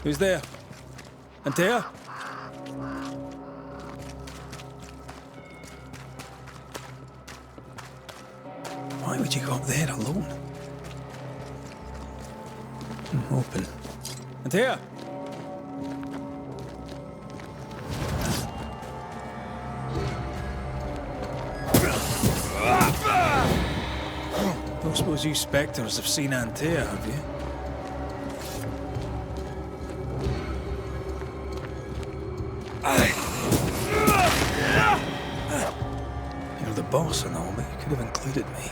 Who's there? Antea? Why would you go up there alone? Open. Antea? Don't suppose you spectres have seen Antea, have you? You're the boss and all, but you could have included me.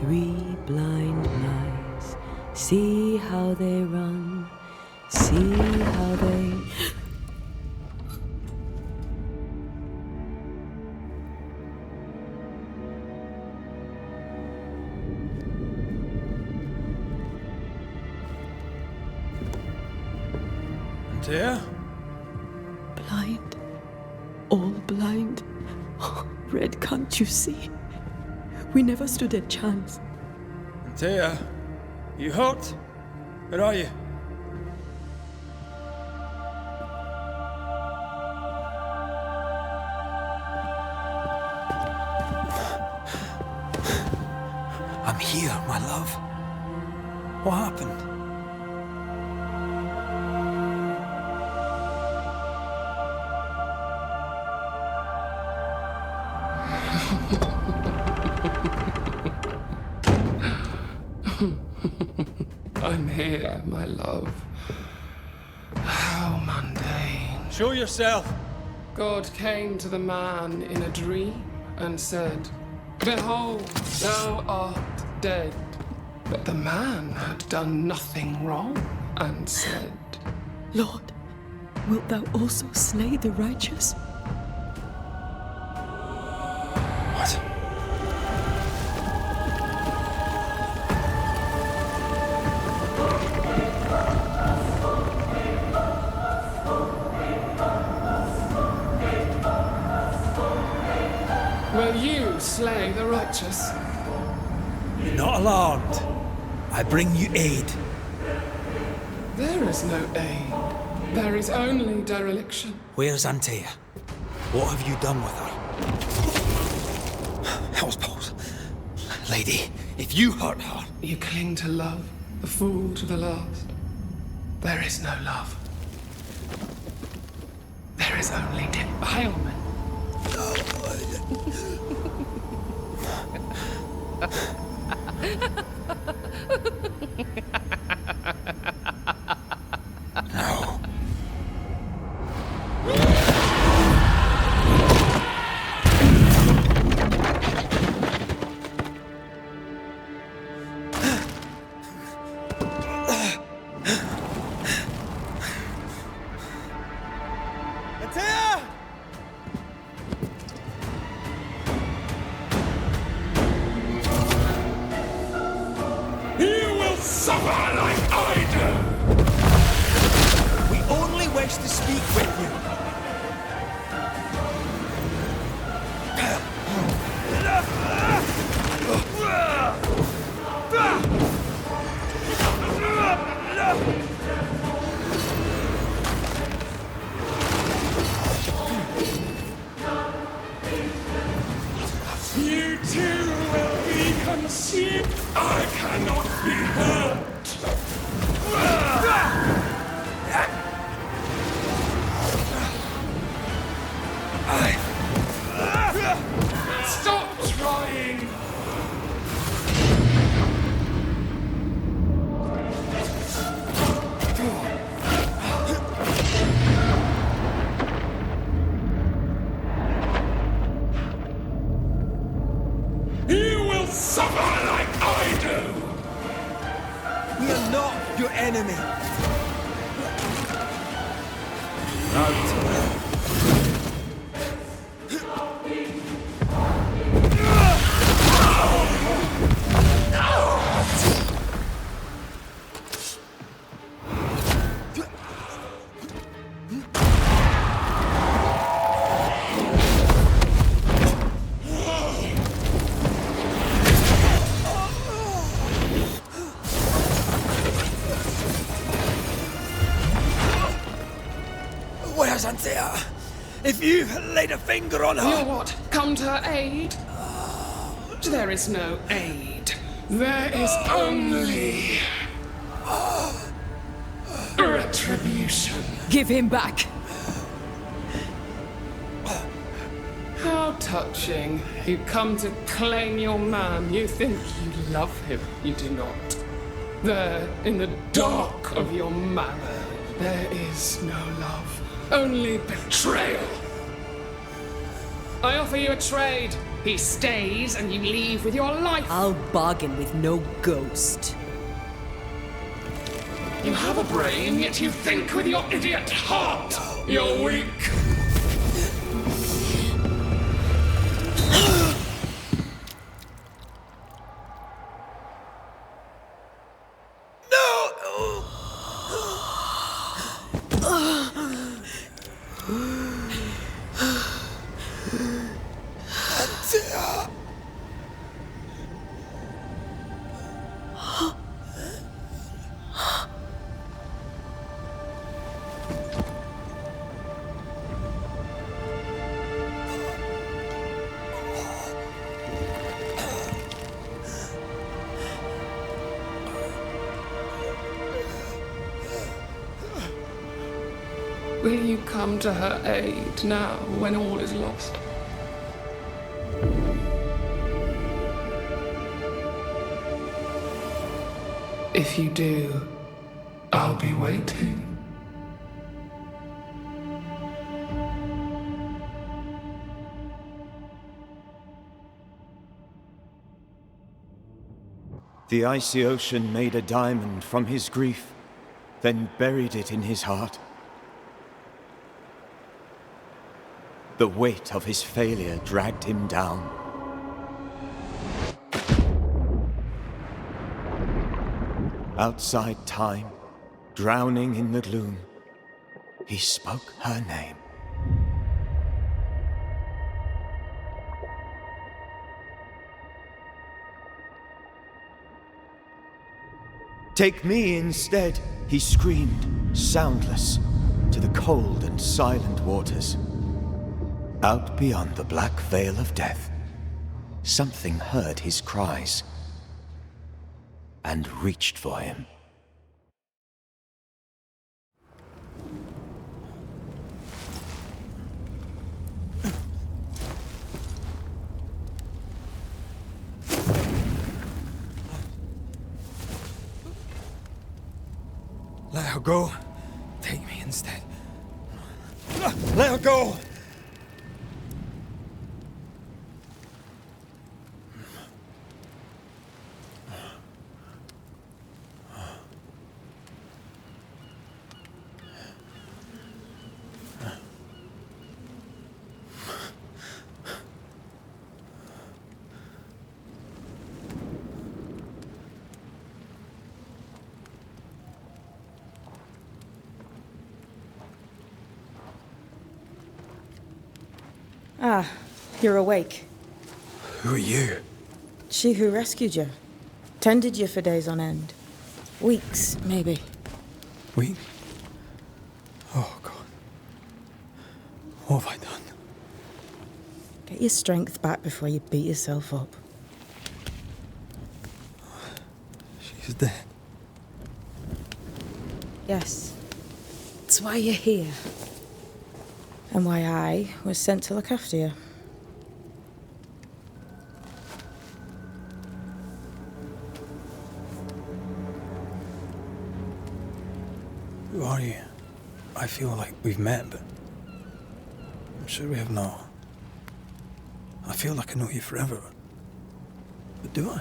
Three blind mice, see how they run, see how they... Antea? Blind, all blind. Red, can't you see? We never stood a chance. Antea, you hurt? Where are you? I'm here, my love. What happened? I'm here, my love. How mundane. Show yourself! God came to the man in a dream and said, "Behold, thou art dead." But the man had done nothing wrong and said, Lord, wilt thou also slay the righteous? What? "Will you slay the righteous?" Be not alarmed. I bring you aid. There is no aid. There is only dereliction. Where's Antea? What have you done with her? Hell's balls. Lady, if you hurt her... You cling to love, a fool to the last. There is no love. There is only defilement. No. Antea! You will suffer like I do! We only wish to speak with you. You too will be conceived. I cannot be hurt. Stop trying! You will suffer like I do! We are not your enemy. Out. Where's Anthea? If you laid a finger on her... You'll what? Come to her aid? There is no aid. There is only... retribution. Give him back! How touching. You come to claim your man. You think you love him. You do not. There, in the dark of your marrow, there is no love. Only betrayal. I offer you a trade. He stays and you leave with your life. I'll bargain with no ghost. You have a brain, yet you think with your idiot heart. You're weak. Will you come to her aid now, when all is lost? If you do, I'll be waiting. The icy ocean made a diamond from his grief, then buried it in his heart. The weight of his failure dragged him down. Outside time, drowning in the gloom, he spoke her name. Take me instead, he screamed, soundless, to the cold and silent waters. Out beyond the black veil of death, something heard his cries and reached for him. Let her go. Take me instead. Let her go! Ah, you're awake. Who are you? She who rescued you. Tended you for days on end. Weeks, maybe. We? Oh, God. What have I done? Get your strength back before you beat yourself up. She's dead. Yes. That's why you're here. And why I was sent to look after you. are you? I feel like we've met, but I'm sure we have not. I feel like I know you forever, but do I?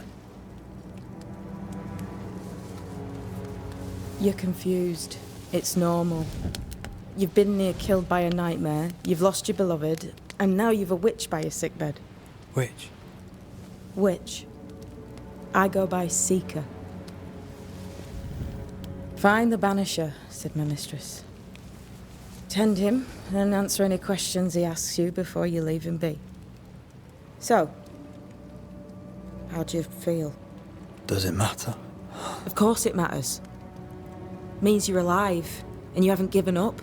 You're confused. It's normal. You've been near killed by a nightmare, you've lost your beloved, and now you've a witch by your sickbed. Which? Witch. I go by Seeker. Find the Banisher, said my mistress. Tend him, and answer any questions he asks you before you leave him be. So, how do you feel? Does it matter? Of course it matters. Means you're alive, and you haven't given up.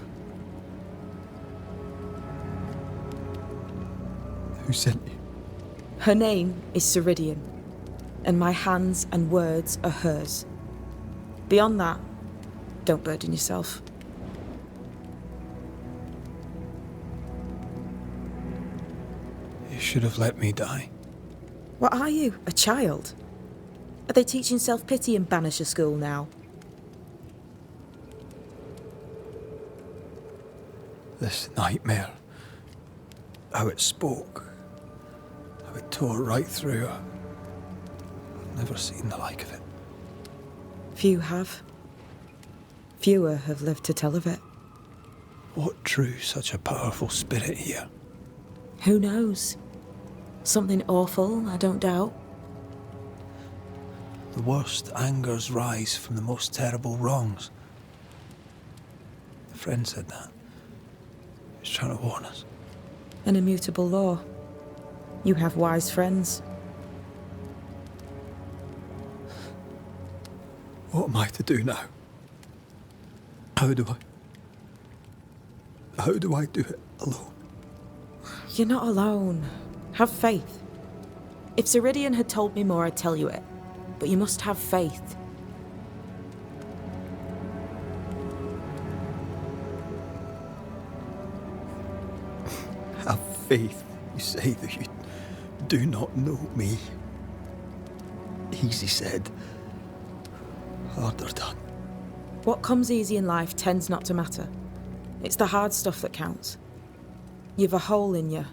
Who sent you? Her name is Ceridian, and my hands and words are hers. Beyond that, don't burden yourself. You should have let me die. What are you, a child? Are they teaching self-pity in Banisher school now? This nightmare, how it spoke, how it tore right through her. I've never seen the like of it. Few have. Fewer have lived to tell of it. What drew such a powerful spirit here? Who knows? Something awful, I don't doubt. The worst angers rise from the most terrible wrongs. A friend said that. He was trying to warn us. An immutable law. You have wise friends. What am I to do now? How do I do it alone? You're not alone. Have faith. If Ceridian had told me more, I'd tell you it. But you must have faith. Have faith. You say that you do not know me. Easy said. Harder done. What comes easy in life tends not to matter. It's the hard stuff that counts. You've a hole in you.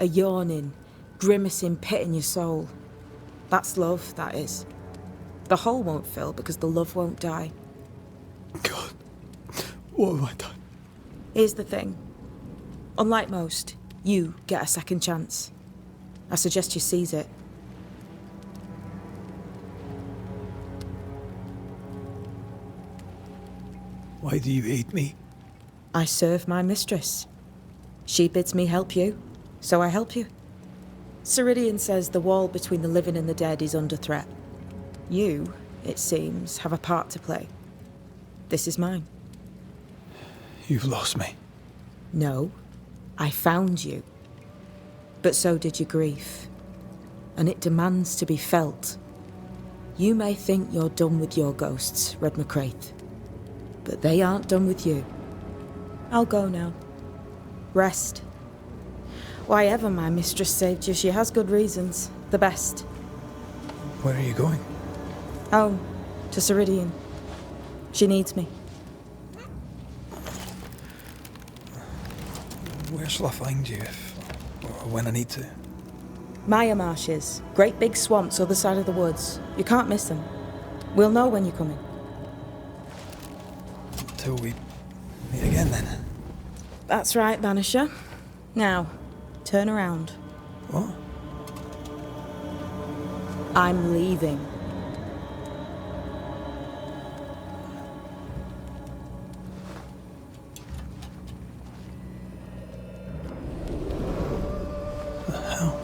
A yawning, grimacing pit in your soul. That's love, that is. The hole won't fill because the love won't die. God, what have I done? Here's the thing. Unlike most, you get a second chance. I suggest you seize it. Why do you aid me? I serve my mistress. She bids me help you, so I help you. Ceridian says the wall between the living and the dead is under threat. You, it seems, have a part to play. This is mine. You've lost me. No, I found you. But so did your grief. And it demands to be felt. You may think you're done with your ghosts, Red McCraith. But they aren't done with you. I'll go now. Rest. Why ever my mistress saved you, she has good reasons. The best. Where are you going? Home. To Ceridian. She needs me. Where shall I find you if, or when I need to? Maya marshes. Great big swamps other side of the woods. You can't miss them. We'll know when you're coming. Until we meet again then. That's right, Banisher. Now, turn around. What? I'm leaving. The hell?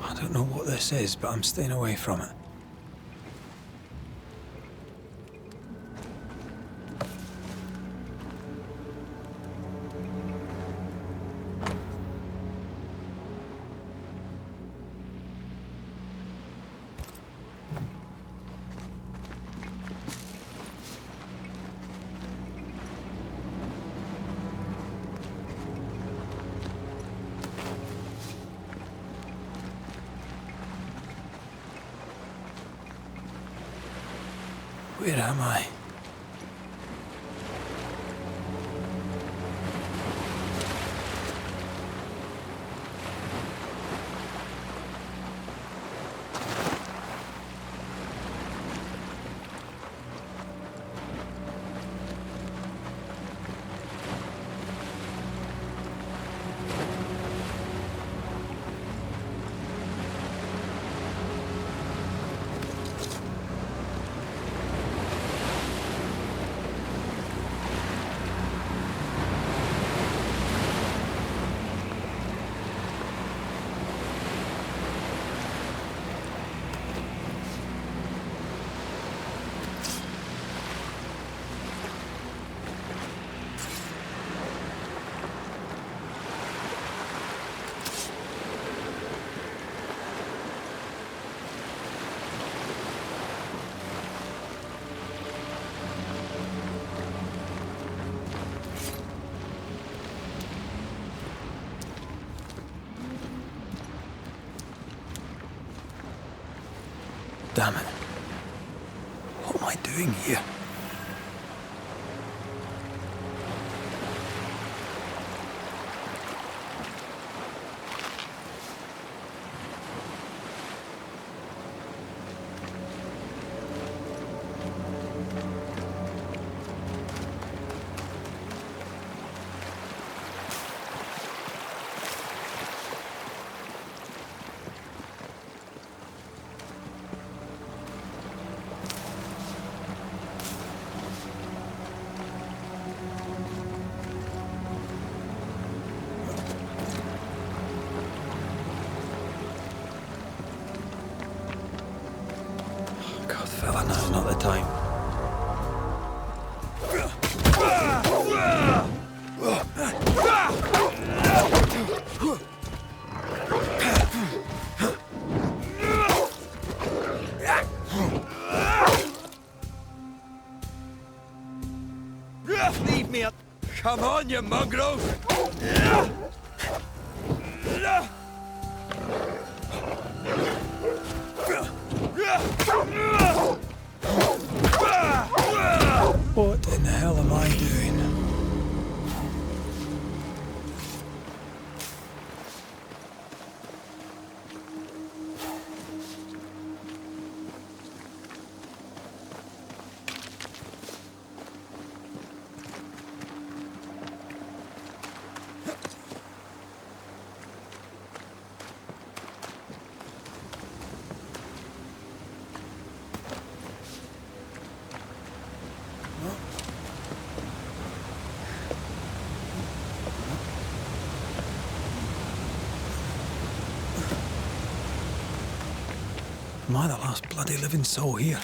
I don't know what this is, but I'm staying away from it. Where am I? Damn it. What am I doing here? God, fella, now's not the time. Leave me up! Come on, you mongrels! What in the hell am I doing? Am I the last bloody living soul here?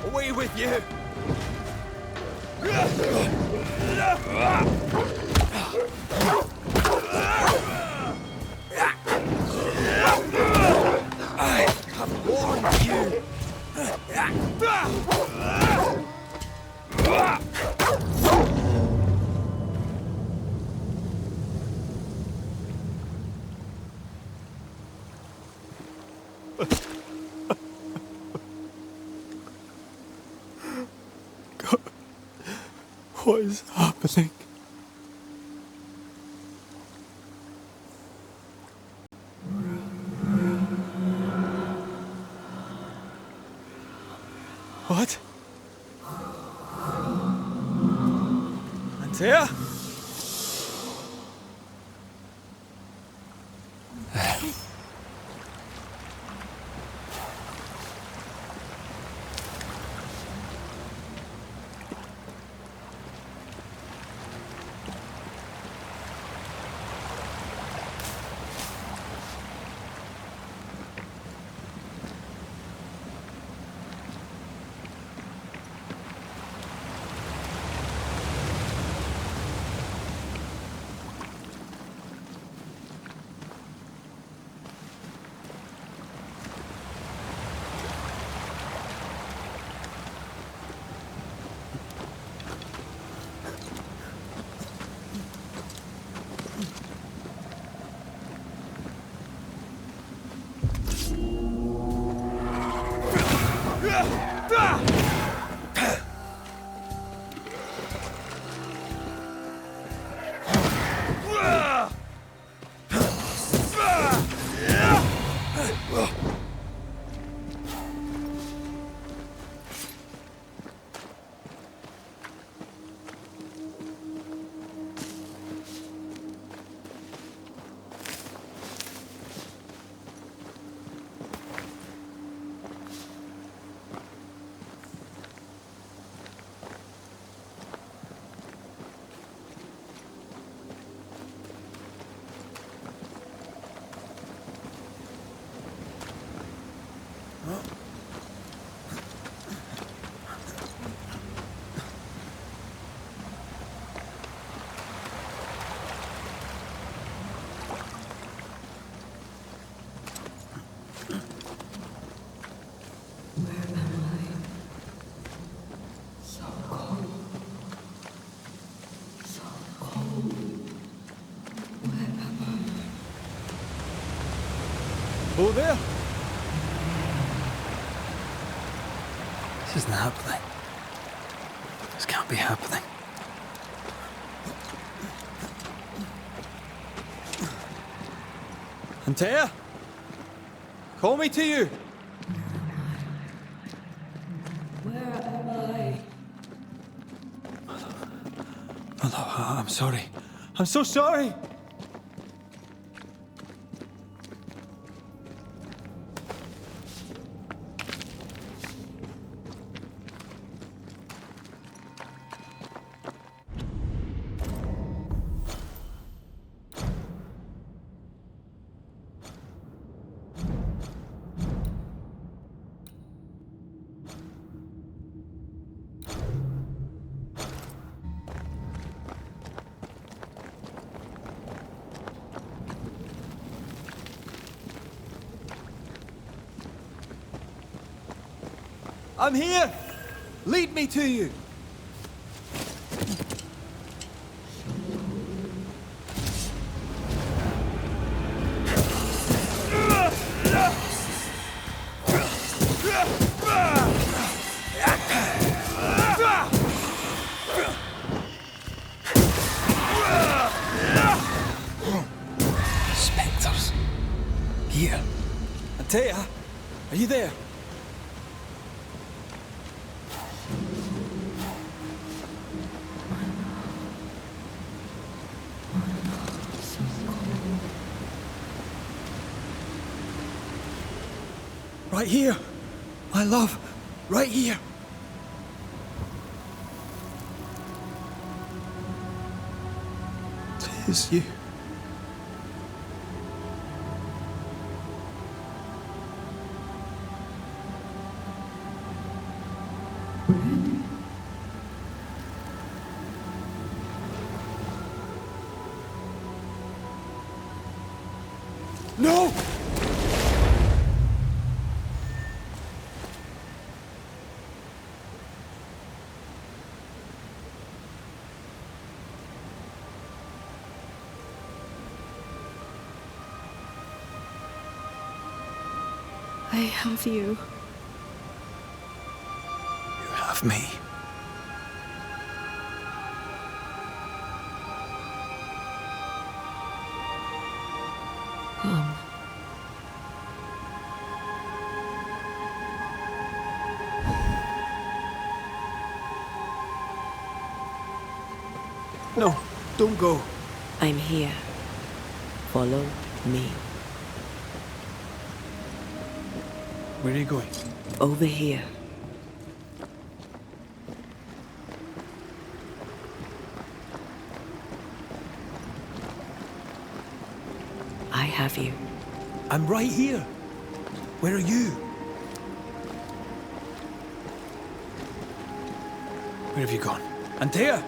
Away with you! I have warned you! What is happening? What? Antea? Oh, there! This isn't happening. This can't be happening. Antea? Call me to you! Where am I? Oh, I'm sorry. I'm so sorry! I'm here! Lead me to you! Spectres. Here. Antea, are you there? Right here. My love. Right here. Tis you. No! I have you. You have me. No, don't go. I'm here. Follow me. Where are you going? Over here. I have you. I'm right here. Where are you? Where have you gone? Antea!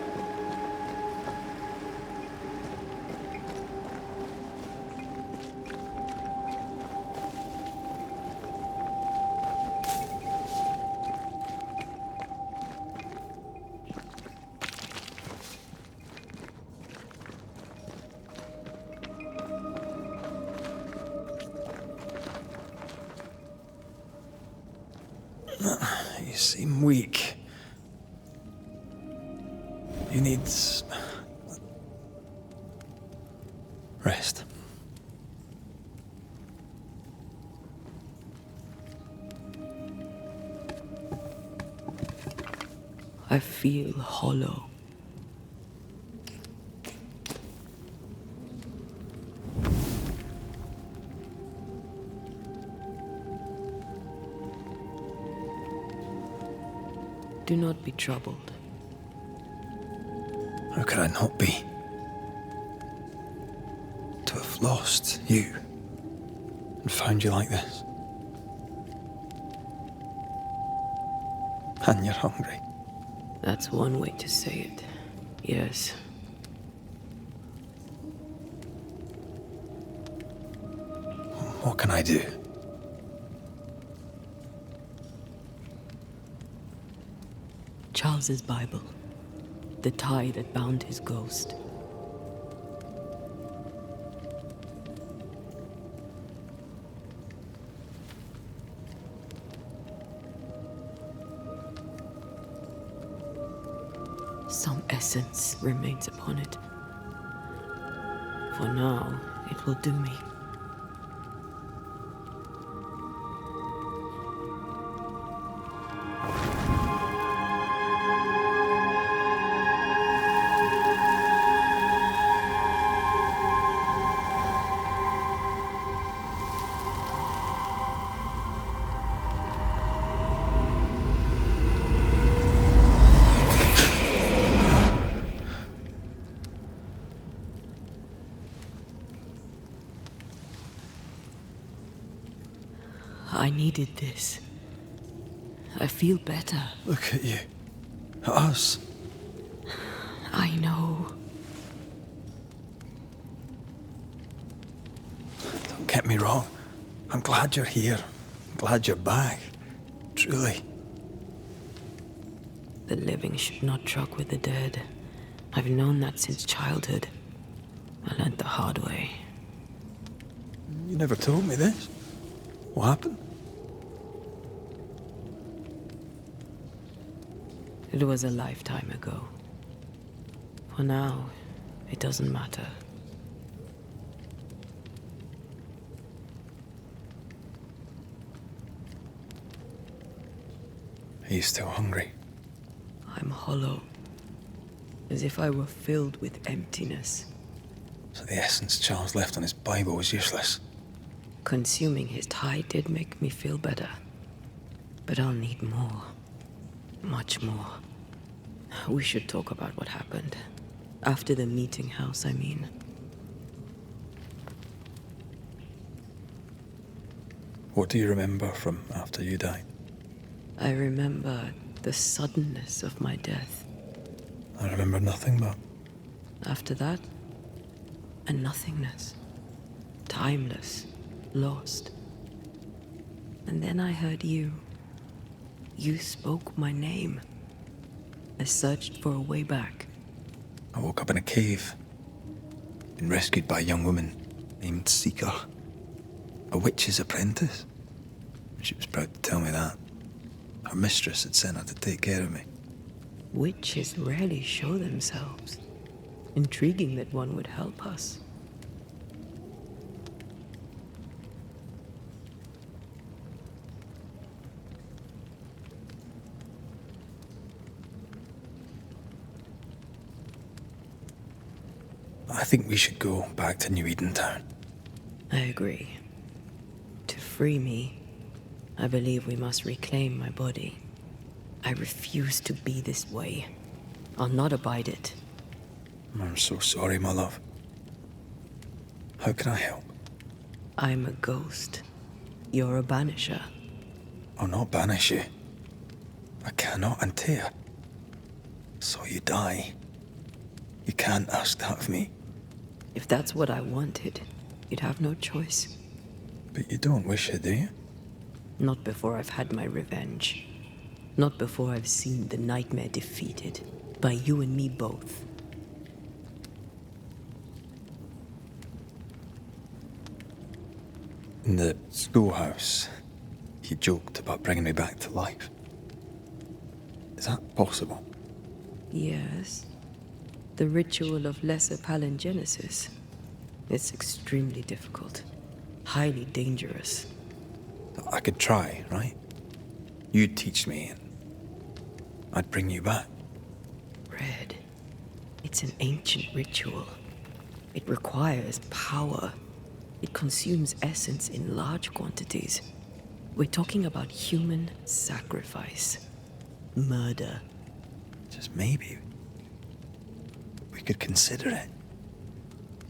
You seem weak. You need rest. I feel hollow. Do not be troubled. How could I not be? To have lost you and found you like this. And you're hungry. That's one way to say it. Yes. What can I do? Charles's Bible. The tie that bound his ghost. Some essence remains upon it. For now, it will do me. I needed this. I feel better. Look at you. At us. I know. Don't get me wrong. I'm glad you're here. I'm glad you're back. Truly. The living should not truck with the dead. I've known that since childhood. I learned the hard way. You never told me this. What happened? It was a lifetime ago. For now, it doesn't matter. Are you still hungry? I'm hollow. As if I were filled with emptiness. So the essence Charles left on his Bible was useless. Consuming his tie did make me feel better. But I'll need more. Much more. We should talk about what happened. After the meeting house, I mean. What do you remember from after you died? I remember the suddenness of my death. I remember nothing but... After that, a nothingness. Timeless. Lost. And then I heard you. You spoke my name. I searched for a way back. I woke up in a cave. Been rescued by a young woman named Seeker. A witch's apprentice. She was proud to tell me that. Her mistress had sent her to take care of me. Witches rarely show themselves. Intriguing that one would help us. I think we should go back to New Eden Town. I agree. To free me, I believe we must reclaim my body. I refuse to be this way. I'll not abide it. I'm so sorry, my love. How can I help? I'm a ghost. You're a banisher. I'll not banish you. I cannot, Antea. So you die. You can't ask that of me. If that's what I wanted, you'd have no choice. But you don't wish it, do you? Not before I've had my revenge. Not before I've seen the nightmare defeated. By you and me both. In the schoolhouse, you joked about bringing me back to life. Is that possible? Yes. The ritual of lesser palingenesis. It's extremely difficult. Highly dangerous. I could try, right? You'd teach me and I'd bring you back. Red. It's an ancient ritual. It requires power. It consumes essence in large quantities. We're talking about human sacrifice. Murder. Just maybe we could consider it.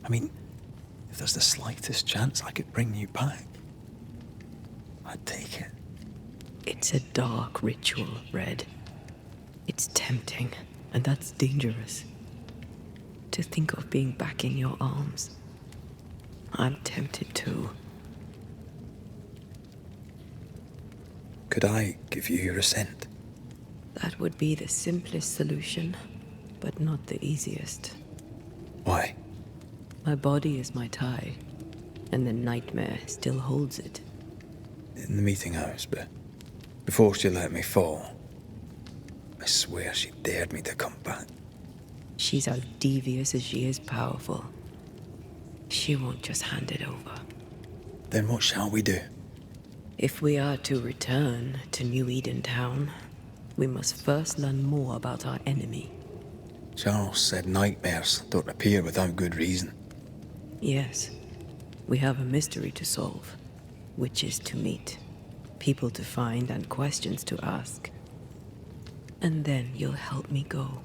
I mean, if there's the slightest chance I could bring you back, I'd take it. It's a dark ritual, Red. It's tempting, and that's dangerous. To think of being back in your arms. I'm tempted too. Could I give you your assent? That would be the simplest solution, but not the easiest. Why? My body is my tie, and the nightmare still holds it. In the meeting house, but before she let me fall, I swear she dared me to come back. She's as devious as she is powerful. She won't just hand it over. Then what shall we do? If we are to return to New Eden Town, we must first learn more about our enemy. Charles said nightmares don't appear without good reason. Yes, we have a mystery to solve. Witches to meet, people to find, and questions to ask. And then you'll help me go,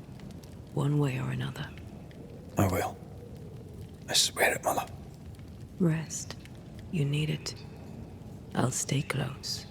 one way or another. I will. I swear it, Mother. Rest. You need it. I'll stay close.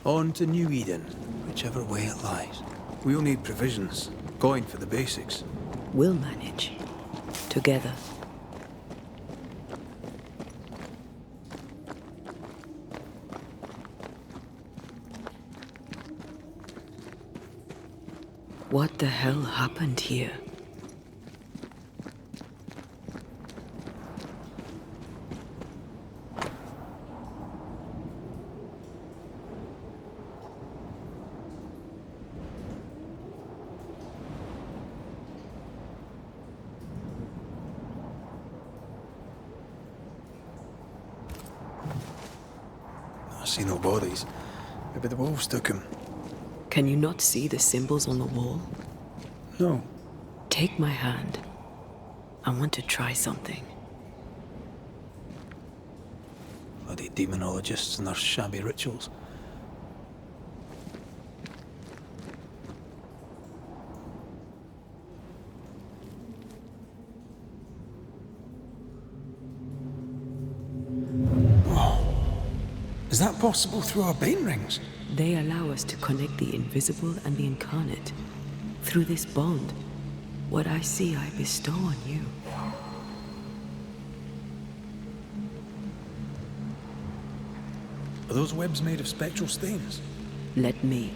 On to New Eden, whichever way it lies. We'll need provisions, coin for the basics. We'll manage. Together. What the hell happened here? I see no bodies. Maybe the wolves took him. Can you not see the symbols on the wall? No. Take my hand. I want to try something. Bloody demonologists and their shabby rituals. Is that possible through our bane rings? They allow us to connect the invisible and the incarnate. Through this bond, what I see I bestow on you. Are those webs made of spectral stains? Let me.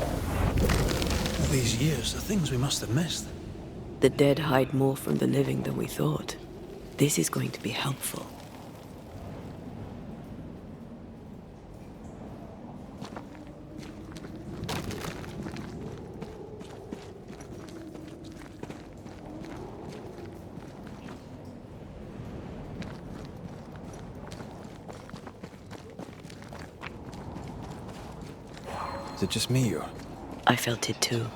All these years, the things we must have missed. The dead hide more from the living than we thought. This is going to be helpful. Is it just me or? I felt it too.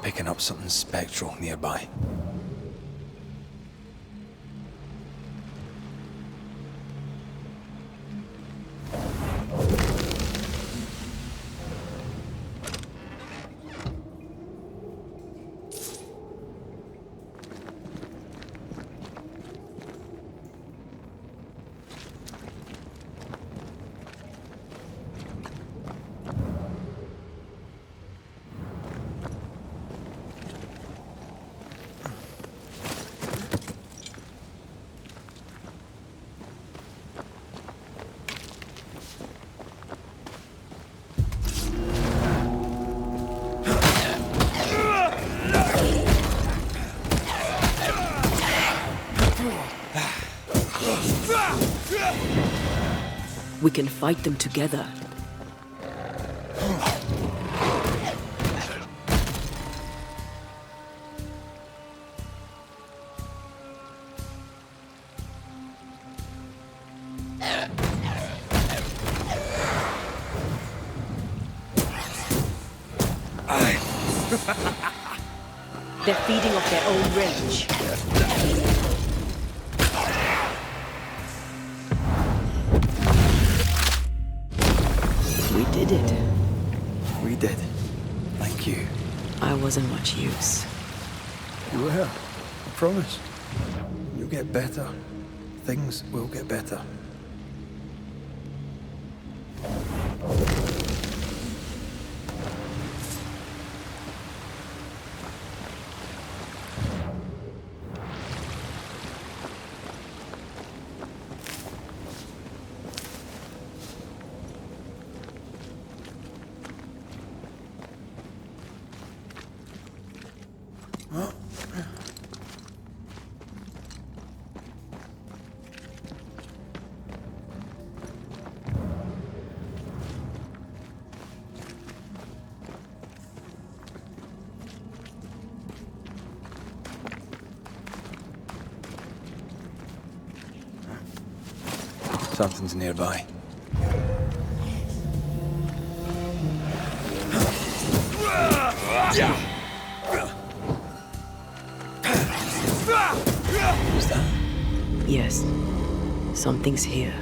Picking up something spectral nearby. We can fight them together. They're feeding off their own rage. We did it. We did. Thank you. I wasn't much use. You were. I promise. You'll get better. Things will get better. Well, Something's nearby. Who's that? Yes, something's here.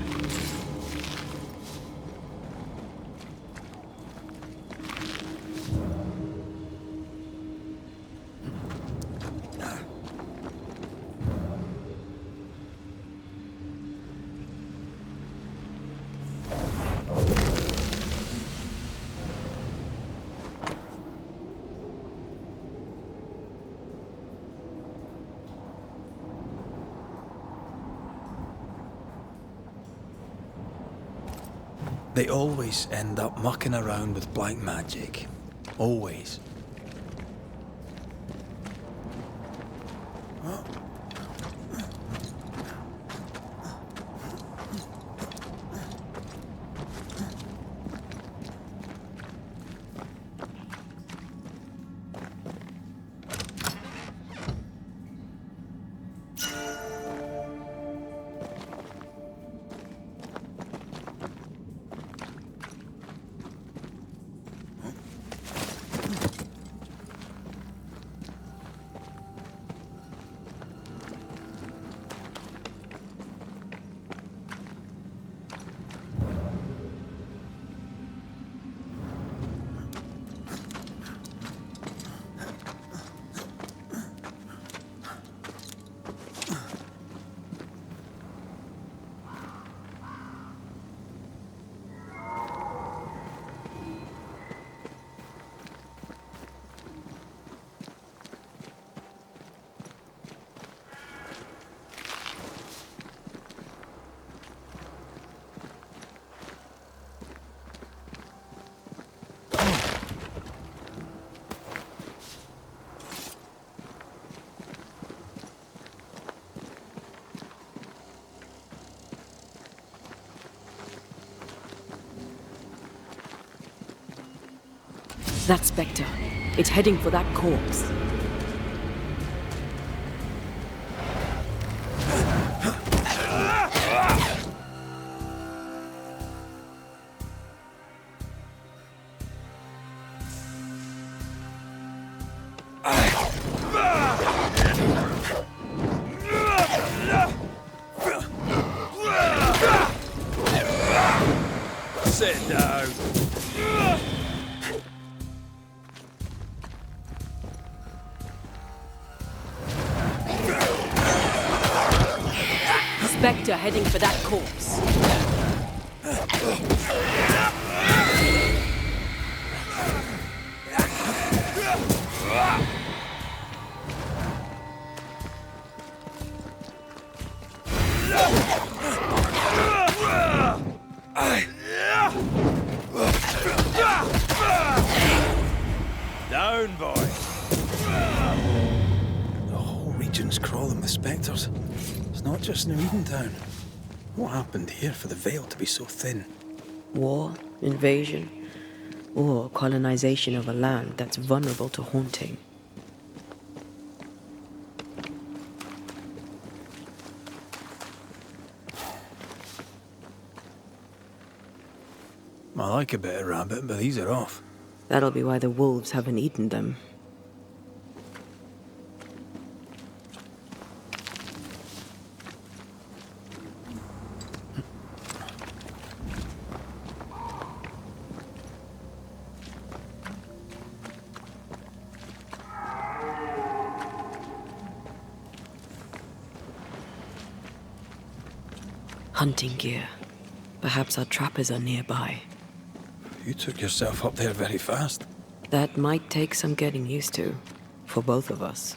They always end up mucking around with black magic. Always. That spectre. It's heading for that corpse. Sit down. Spectre heading for that corpse. Down, boy. The whole region's crawling with spectres. It's not just New Edentown. What happened here for the veil to be so thin? War, invasion, or colonization of a land that's vulnerable to haunting. I like a bit of rabbit, but these are off. That'll be why the wolves haven't eaten them. Hunting gear. Perhaps our trappers are nearby. You took yourself up there very fast. That might take some getting used to, for both of us.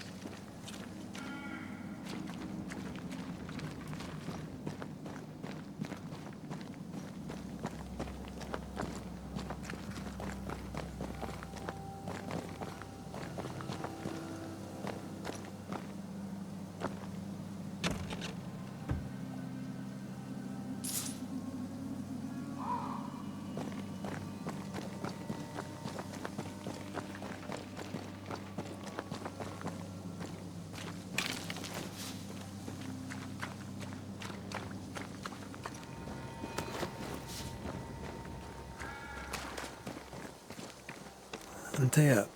Antea,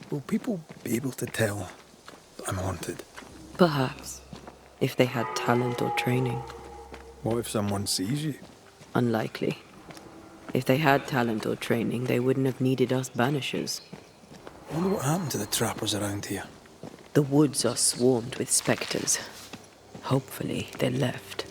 will people be able to tell that I'm haunted? Perhaps, if they had talent or training. What if someone sees you? Unlikely. If they had talent or training, they wouldn't have needed us Banishers. I wonder what happened to the trappers around here. The woods are swarmed with spectres. Hopefully, they left.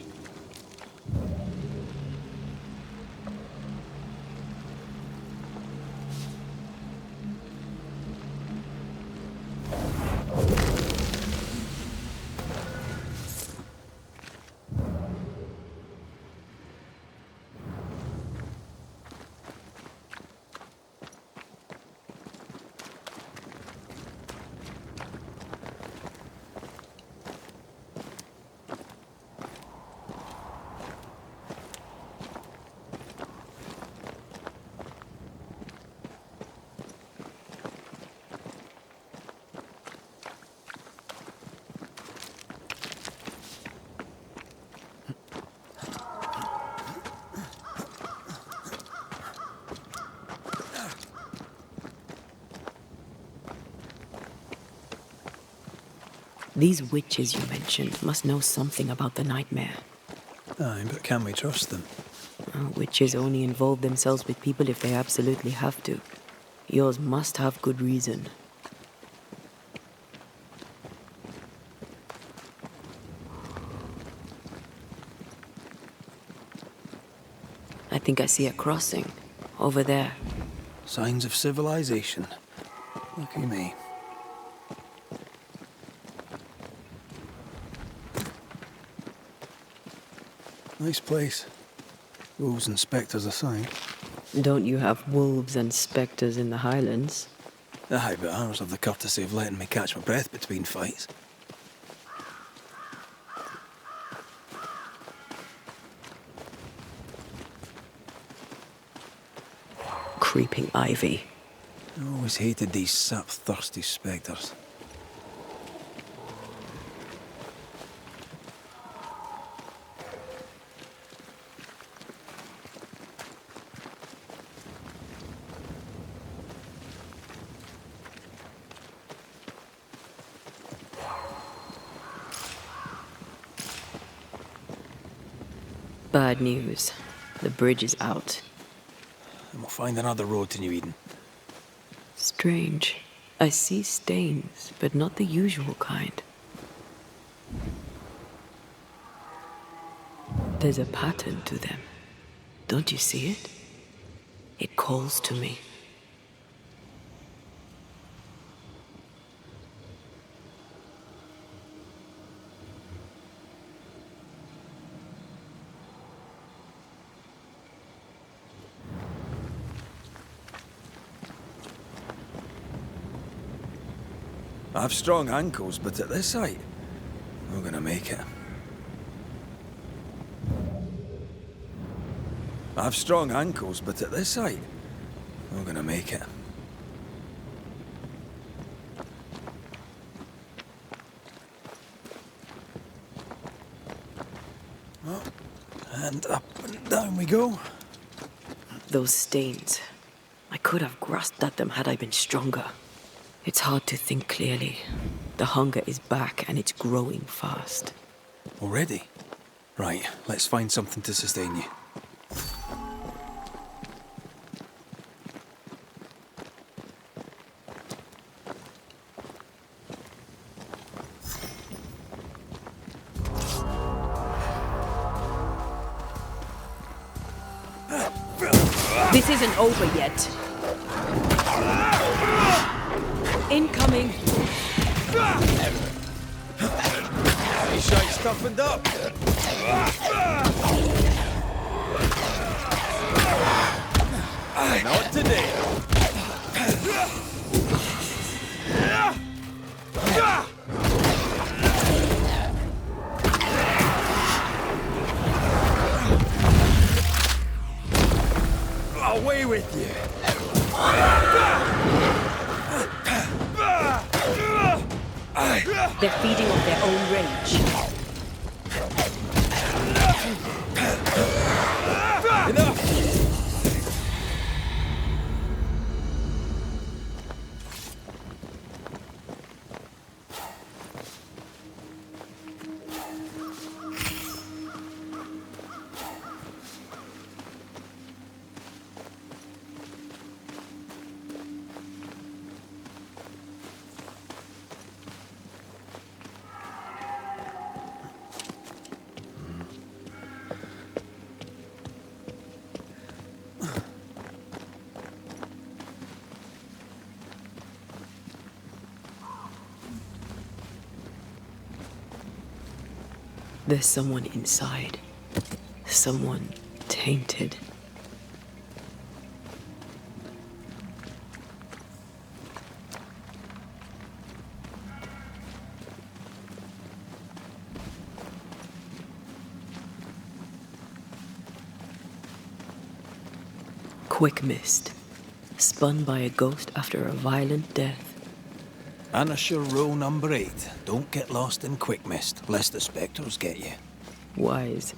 These witches you mentioned must know something about the nightmare. Aye, but can we trust them? Witches only involve themselves with people if they absolutely have to. Yours must have good reason. I think I see a crossing. Over there. Signs of civilization. Lucky me. Nice place. Wolves and spectres aside. Don't you have wolves and spectres in the Highlands? Aye, but ours have the courtesy of letting me catch my breath between fights. Creeping ivy. I always hated these sap-thirsty spectres. Bad news. The bridge is out. And we'll find another road to New Eden. Strange. I see stains, but not the usual kind. There's a pattern to them. Don't you see it? It calls to me. I have strong ankles, but at this height, we're gonna make it. I have strong ankles, but at this height, we're gonna make it. Well, and up and down we go. Those stains. I could have grasped at them had I been stronger. It's hard to think clearly. The hunger is back and it's growing fast. Already? Right, let's find something to sustain you. This isn't over yet. Incoming! He shite toughened up. Not today. Away with you! They're feeding on their own rage. Enough! There's someone inside. Someone tainted. Quick mist. Spun by a ghost after a violent death. Banisher rule number 8. Don't get lost in quick mist, lest the spectres get you. Wise,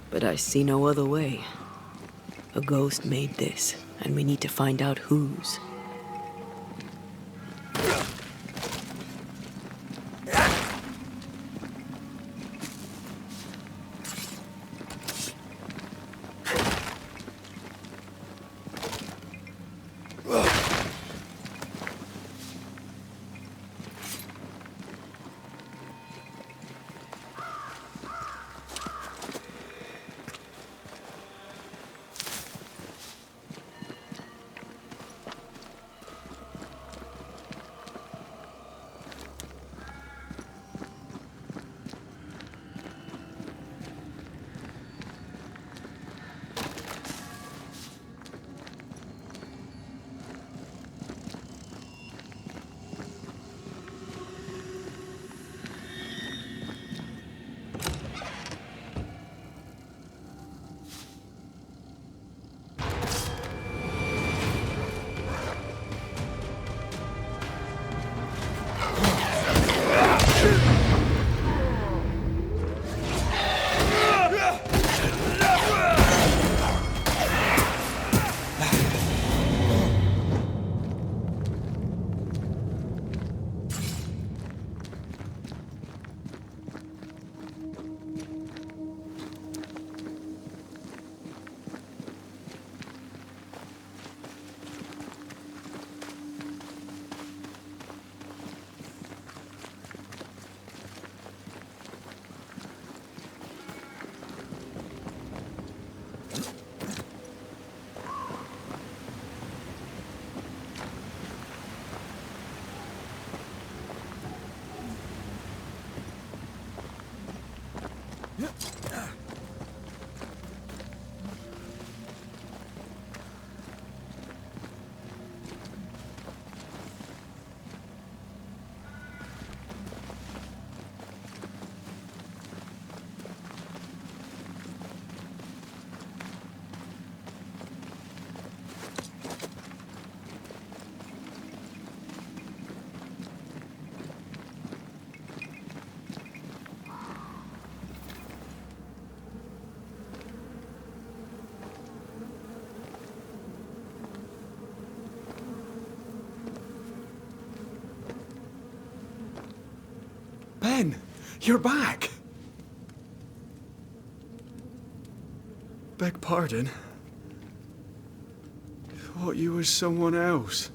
but I see no other way. A ghost made this, and we need to find out whose. Ben, you're back. Beg pardon. Thought you was someone else.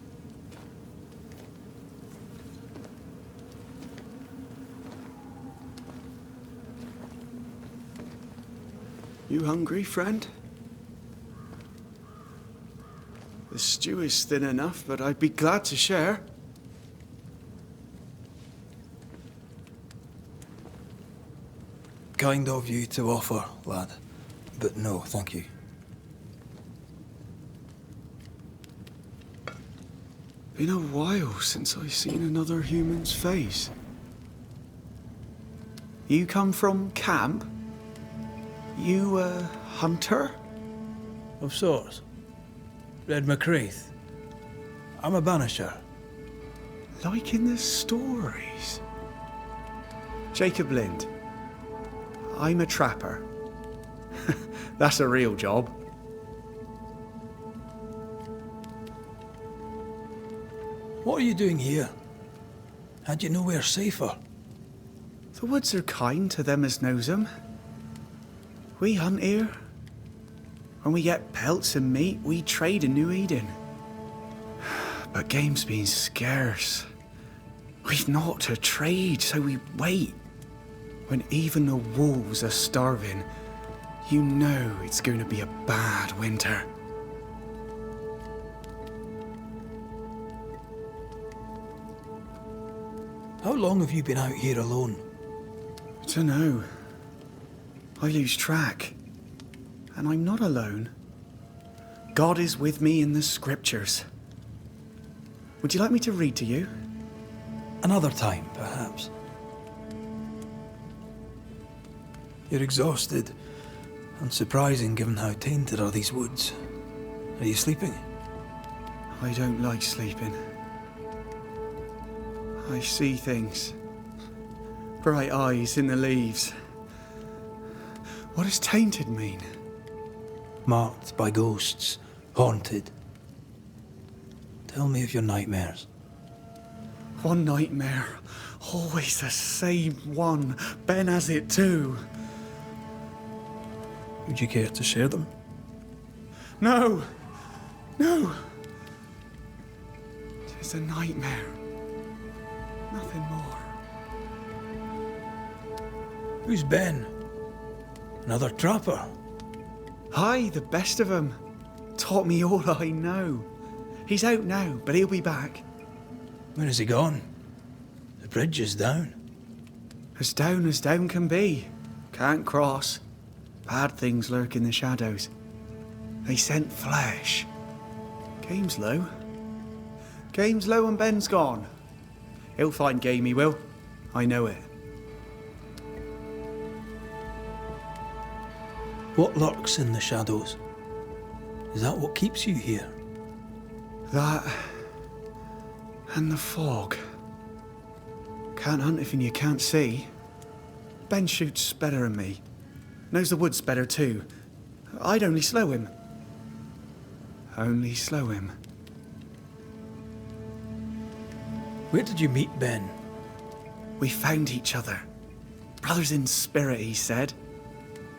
You hungry, friend? The stew is thin enough, but I'd be glad to share. Kind of you to offer, lad. But no, thank you. Been a while since I've seen another human's face. You come from camp? You a hunter? Of sorts. Red McCraith. I'm a banisher. Like in the stories. Jacob Lind. I'm a trapper. That's a real job. What are you doing here? Had you nowhere safer? The woods are kind to them as knows 'em. We hunt here. When we get pelts and meat, we trade in New Eden. But game's been scarce. We've naught to trade, so we wait. When even the wolves are starving, you know it's going to be a bad winter. How long have you been out here alone? Dunno. I lose track. And I'm not alone. God is with me in the scriptures. Would you like me to read to you? Another time, perhaps. You're exhausted. Unsurprising given how tainted are these woods. Are you sleeping? I don't like sleeping. I see things. Bright eyes in the leaves. What does tainted mean? Marked by ghosts. Haunted. Tell me of your nightmares. One nightmare. Always the same one. Ben has it too. Would you care to share them? No! No! It's a nightmare. Nothing more. Who's Ben? Another trapper? Aye, the best of 'em. Taught me all I know. He's out now, but he'll be back. Where has he gone? The bridge is down. As down can be. Can't cross. Bad things lurk in the shadows. They scent flesh. Game's low. Game's low and Ben's gone. He'll find game, he will. I know it. What lurks in the shadows? Is that what keeps you here? That and the fog. Can't hunt if you can't see. Ben shoots better than me. Knows the woods better too. I'd only slow him. Only slow him. Where did you meet Ben? We found each other. Brothers in spirit, he said.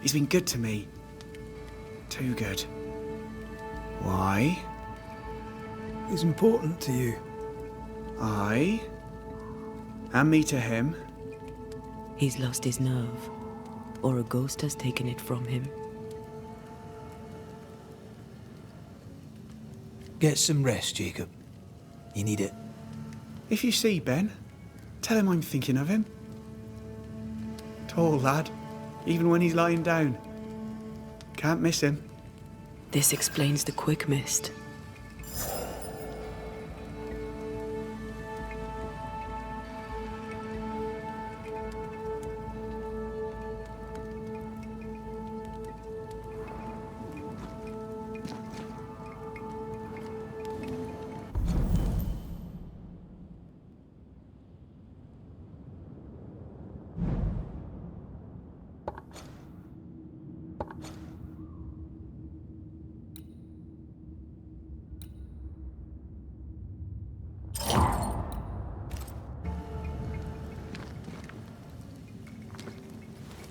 He's been good to me. Too good. Why? He's important to you. I? And me to him? He's lost his nerve, or a ghost has taken it from him. Get some rest, Jacob. You need it. If you see Ben, tell him I'm thinking of him. Tall lad, even when he's lying down. Can't miss him. This explains the quick mist.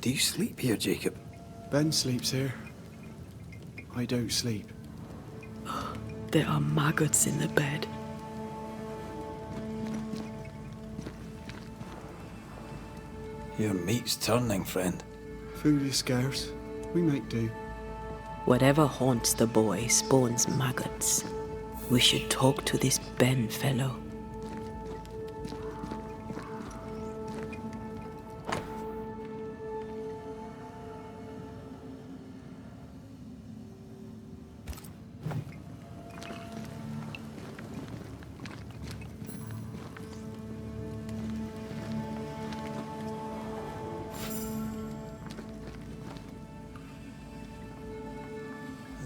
Do you sleep here, Jacob? Ben sleeps here. I don't sleep. There are maggots in the bed. Your meat's turning, friend. Food is scarce. We make do. Whatever haunts the boy spawns maggots. We should talk to this Ben fellow.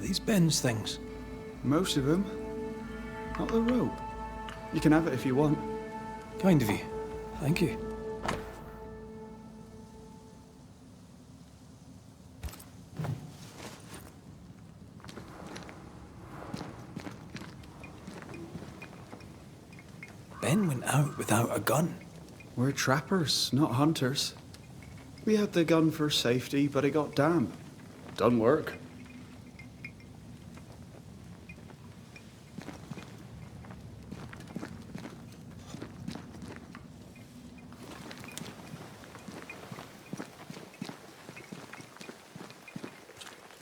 These Ben's things. Most of them. Not the rope. You can have it if you want. Kind of you. Thank you. Ben went out without a gun. We're trappers, not hunters. We had the gun for safety, but it got damp. Done work.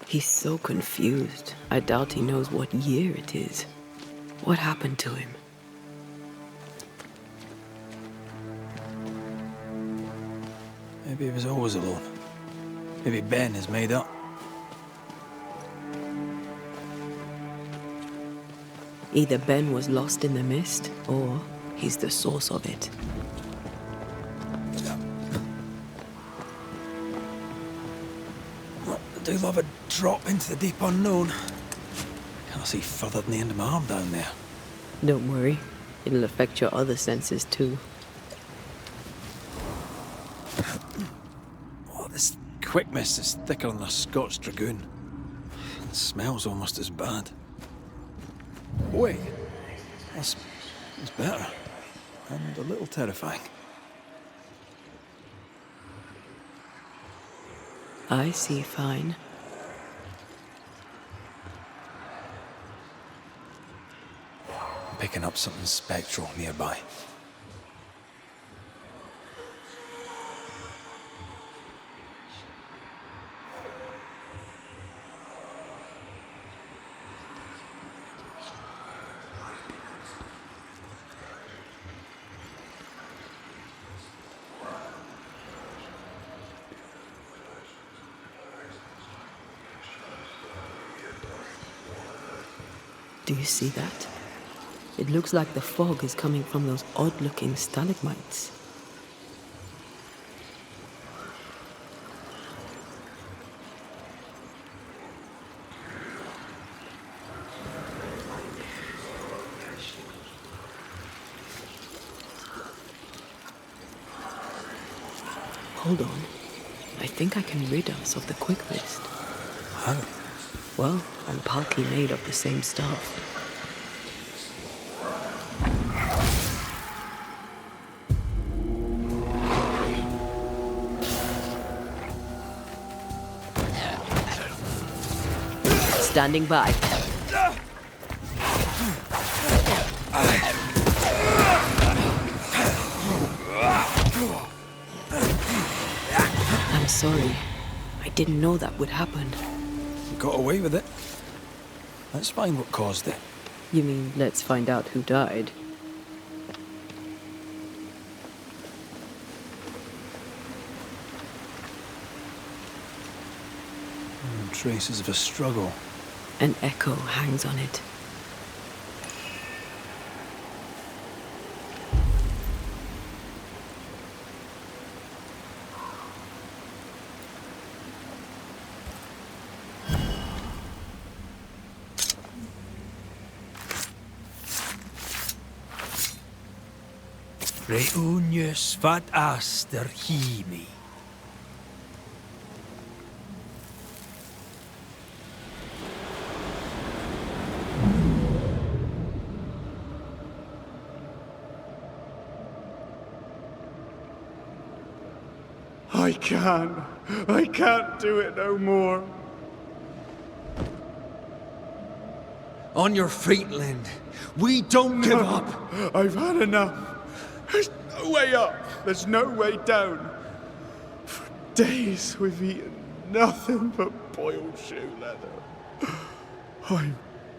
He's so confused. I doubt he knows what year it is. What happened to him? Maybe he was always alone. Maybe Ben is made up. Either Ben was lost in the mist, or he's the source of it. Well, I do love a drop into the deep unknown. Can't see further than the end of my arm down there. Don't worry, it'll affect your other senses too. Oh, this quick mist is thicker than a Scots dragoon. It smells almost as bad. Wait, that's better. And a little terrifying. I see fine. I'm picking up something spectral nearby. Do you see that? It looks like the fog is coming from those odd-looking stalagmites. Hold on. I think I can rid us of the quick mist. How? Well, I'm partly made of the same stuff. Standing by. I'm sorry. I didn't know that would happen. Got away with it. Let's find what caused it. You mean, let's find out who died? Traces of a struggle. An echo hangs on it. Reunius vat aster himi. I can't do it no more. On your feet, Lind. We don't give up. I've had enough. There's no way up. There's no way down. For days we've eaten nothing but boiled shoe leather. I'm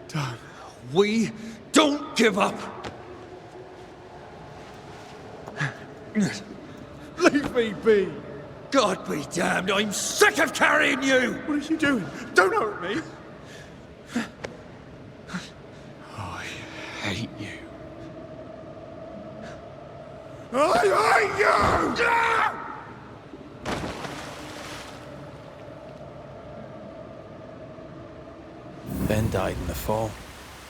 done. We don't give up. Leave me be. God be damned, I'm sick of carrying you! What are you doing? Don't hurt me. I hate you. I hate you! Ben died in the fall.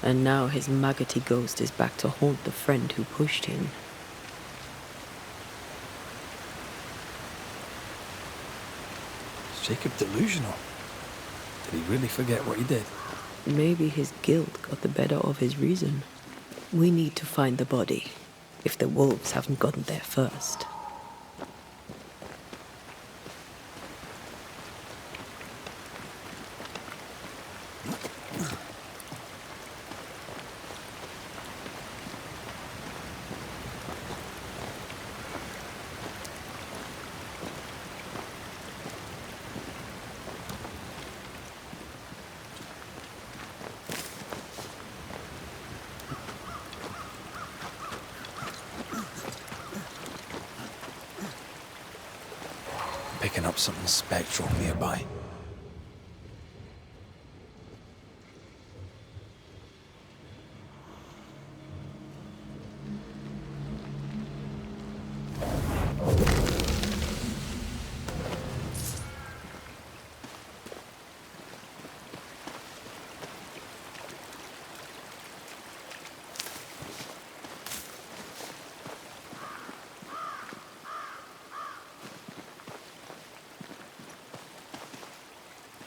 And now his maggoty ghost is back to haunt the friend who pushed him. Is Jacob delusional? Did he really forget what he did? Maybe his guilt got the better of his reason. We need to find the body, if the wolves haven't gotten there first. picking up something spectral nearby.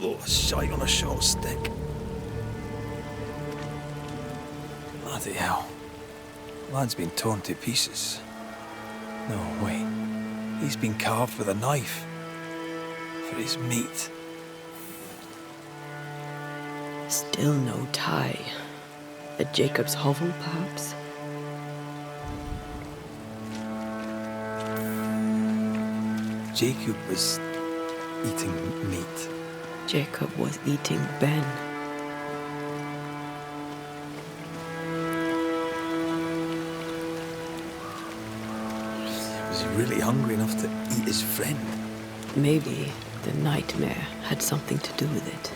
Oh, a shite on a short stick. Bloody hell. Lad's been torn to pieces. No, wait. He's been carved with a knife. For his meat. Still no tie. At Jacob's hovel, perhaps? Jacob was eating meat. Jacob was eating Ben. Was he really hungry enough to eat his friend? Maybe the nightmare had something to do with it.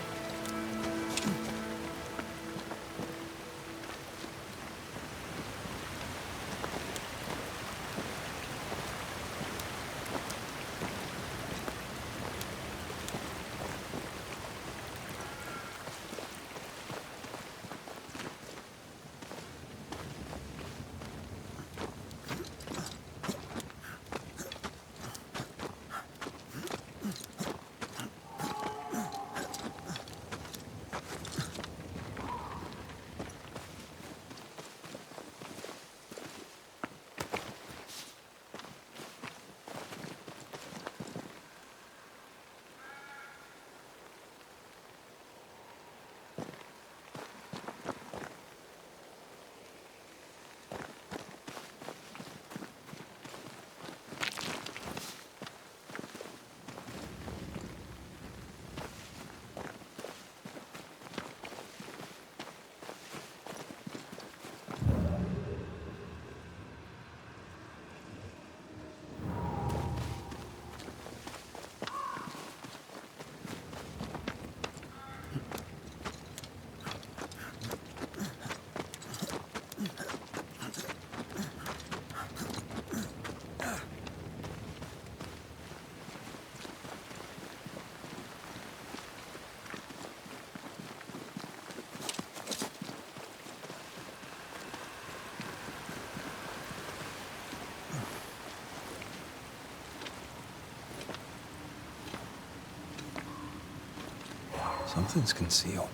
Something's concealed.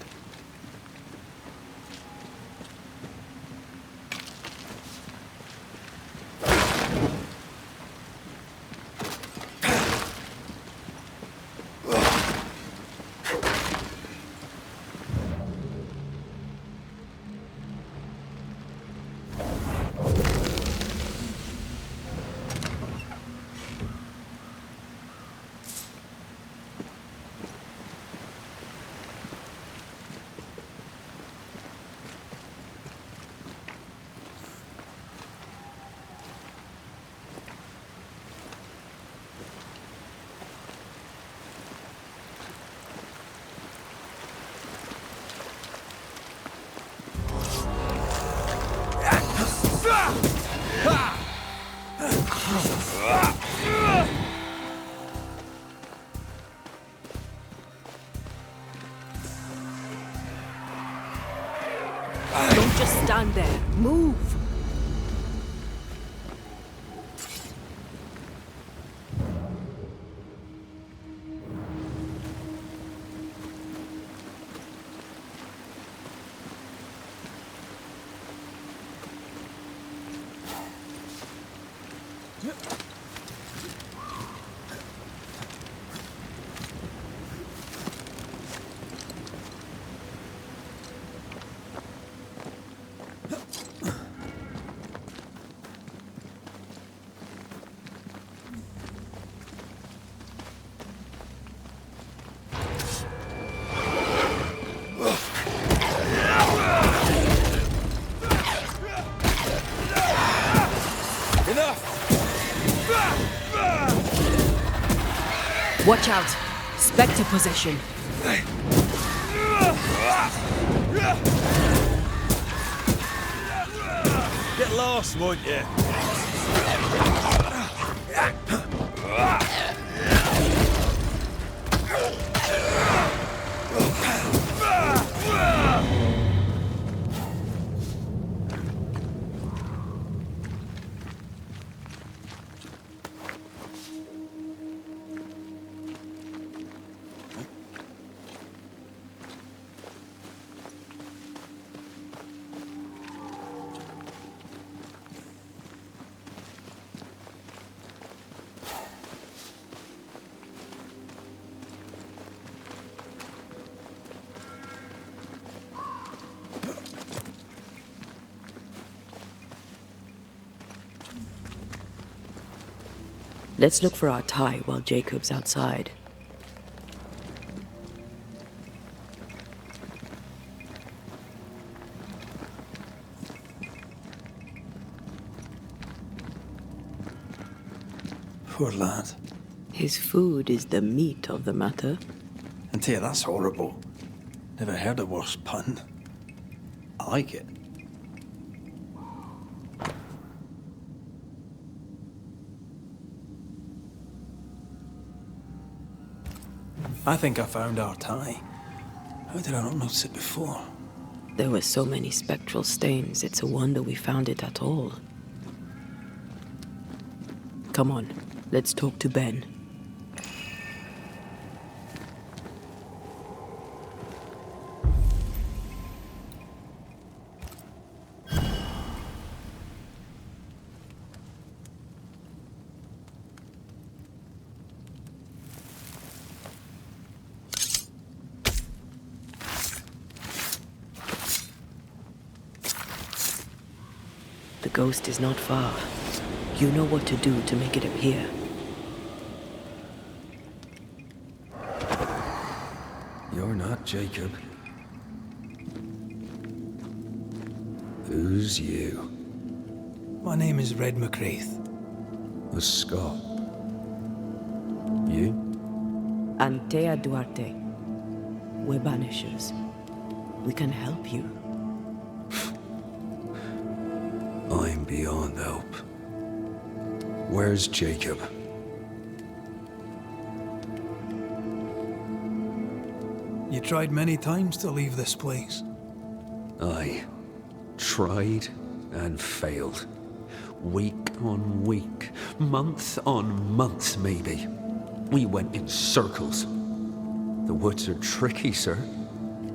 Don't just stand there. Move! Watch out! Spectre possession. Get lost, won't you? Let's look for our tie while Jacob's outside. Poor lad. His food is the meat of the matter. And tell you, that's horrible. Never heard a worse pun. I like it. I think I found our tie. How did I not notice it before? There were so many spectral stains, it's a wonder we found it at all. Come on, let's talk to Ben. The ghost is not far. You know what to do to make it appear. You're not Jacob. Who's you? My name is Red McCraith. A Scot. You? Antea Duarte. We're Banishers. We can help you. I'm beyond help. Where's Jacob? You tried many times to leave this place. I tried and failed. Week on week, month on month maybe. We went in circles. The woods are tricky, sir.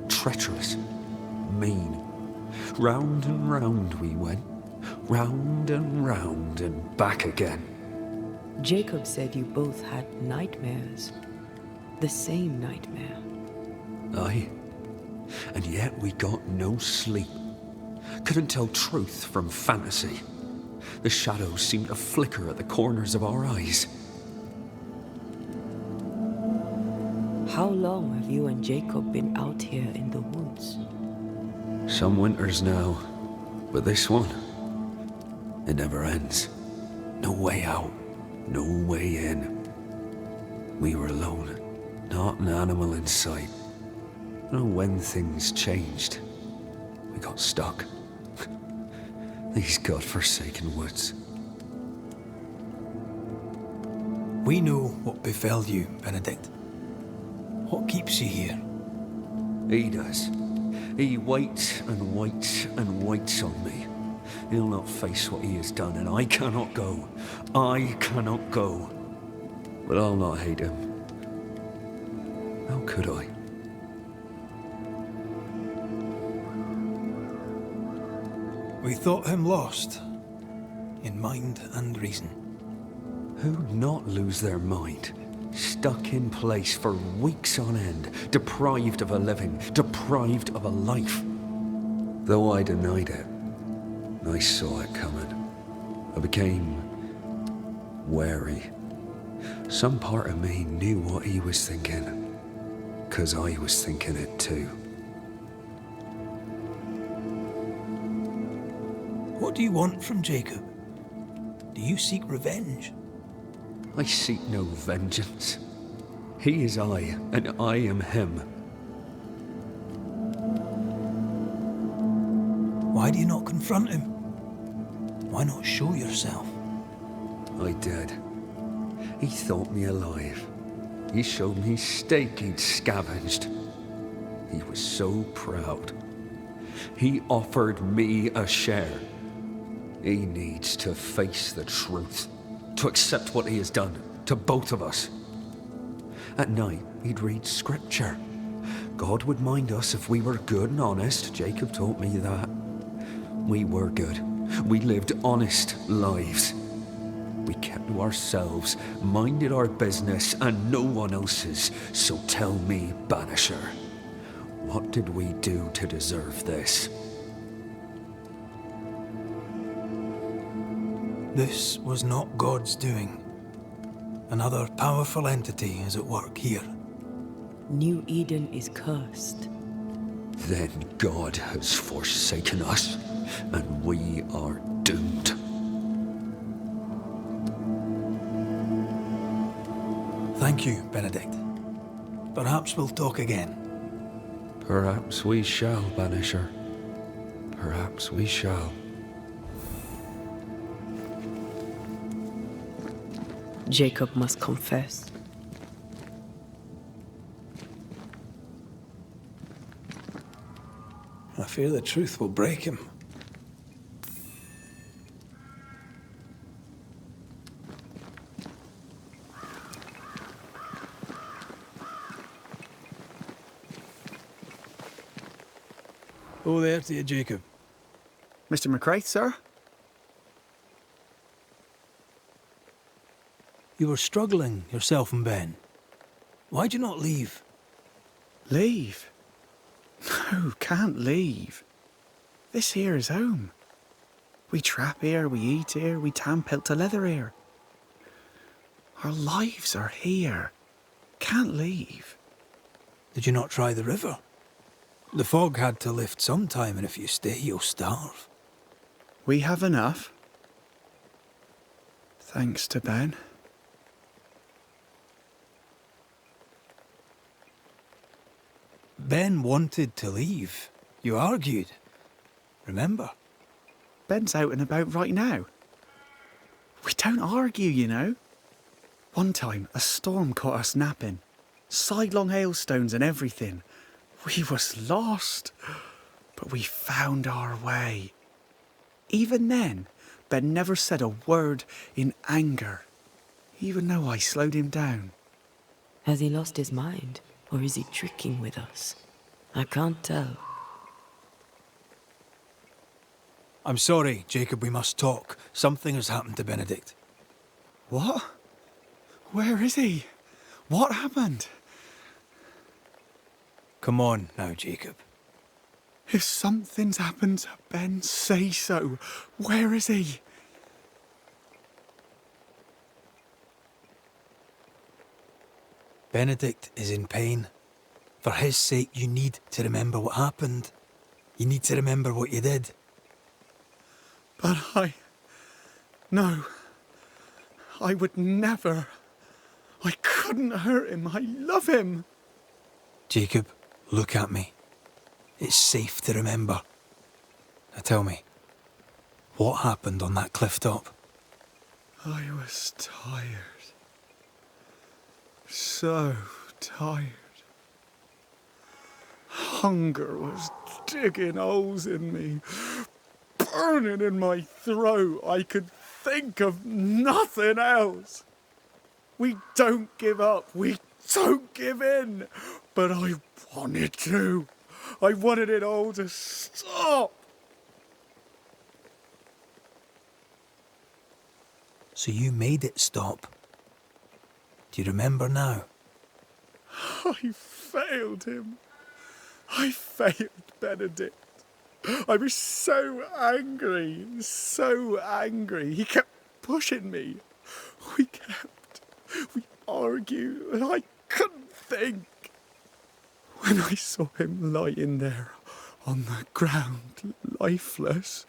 Treacherous. Mean. Round and round we went. Round and back again. Jacob said you both had nightmares. The same nightmare. Aye. And yet we got no sleep. Couldn't tell truth from fantasy. The shadows seemed to flicker at the corners of our eyes. How long have you and Jacob been out here in the woods? Some winters now, but this one, it never ends. No way out, no way in. We were alone, not an animal in sight. And when things changed, we got stuck. These godforsaken woods. We know what befell you, Benedict. What keeps you here? He does. He waits and waits and waits on me. He'll not face what he has done, and I cannot go. I cannot go. But I'll not hate him. How could I? We thought him lost, in mind and reason. Who'd not lose their mind? Stuck in place for weeks on end, deprived of a living, deprived of a life. Though I denied it, I saw it coming. I became wary. Some part of me knew what he was thinking, 'cause I was thinking it too. What do you want from Jacob? Do you seek revenge? I seek no vengeance. He is I, and I am him. Why do you not confront him? Why not show yourself? I did. He thought me alive. He showed me steak he'd scavenged. He was so proud. He offered me a share. He needs to face the truth, to accept what he has done to both of us. At night, he'd read scripture. God would mind us if we were good and honest. Jacob taught me that. We were good. We lived honest lives. We kept to ourselves, minded our business and no one else's. So tell me, Banisher, what did we do to deserve this? This was not God's doing. Another powerful entity is at work here. New Eden is cursed. Then God has forsaken us, and we are doomed. Thank you, Benedict. Perhaps we'll talk again. Perhaps we shall, Banisher. Perhaps we shall. Jacob must confess. I fear the truth will break him. Oh, there to you, Jacob. Mr. McCraith, sir? You were struggling, yourself and Ben. Why'd you not leave? Leave? No, can't leave. This here is home. We trap here, we eat here, we tan pelt to leather here. Our lives are here. Can't leave. Did you not try the river? The fog had to lift sometime, and if you stay, you'll starve. We have enough. Thanks to Ben. Ben wanted to leave. You argued. Remember? Ben's out and about right now. We don't argue, you know. One time, a storm caught us napping. Sidelong hailstones and everything. We was lost. But we found our way. Even then, Ben never said a word in anger. Even though I slowed him down. Has he lost his mind? Or is he tricking with us? I can't tell. I'm sorry, Jacob, we must talk. Something has happened to Benedict. What? Where is he? What happened? Come on now, Jacob. If something's happened to Ben, say so. Where is he? Benedict is in pain. For his sake, you need to remember what happened. You need to remember what you did. But No. I would never. I couldn't hurt him. I love him. Jacob, look at me. It's safe to remember. Now tell me, what happened on that cliff top? I was tired. So tired. Hunger was digging holes in me, burning in my throat. I could think of nothing else. We don't give up. We don't give in. But I wanted to. I wanted it all to stop. So you made it stop. Do you remember now? I failed him. I failed Benedict. I was so angry, so angry. He kept pushing me. We argued, and I couldn't think. When I saw him lying there on the ground, lifeless,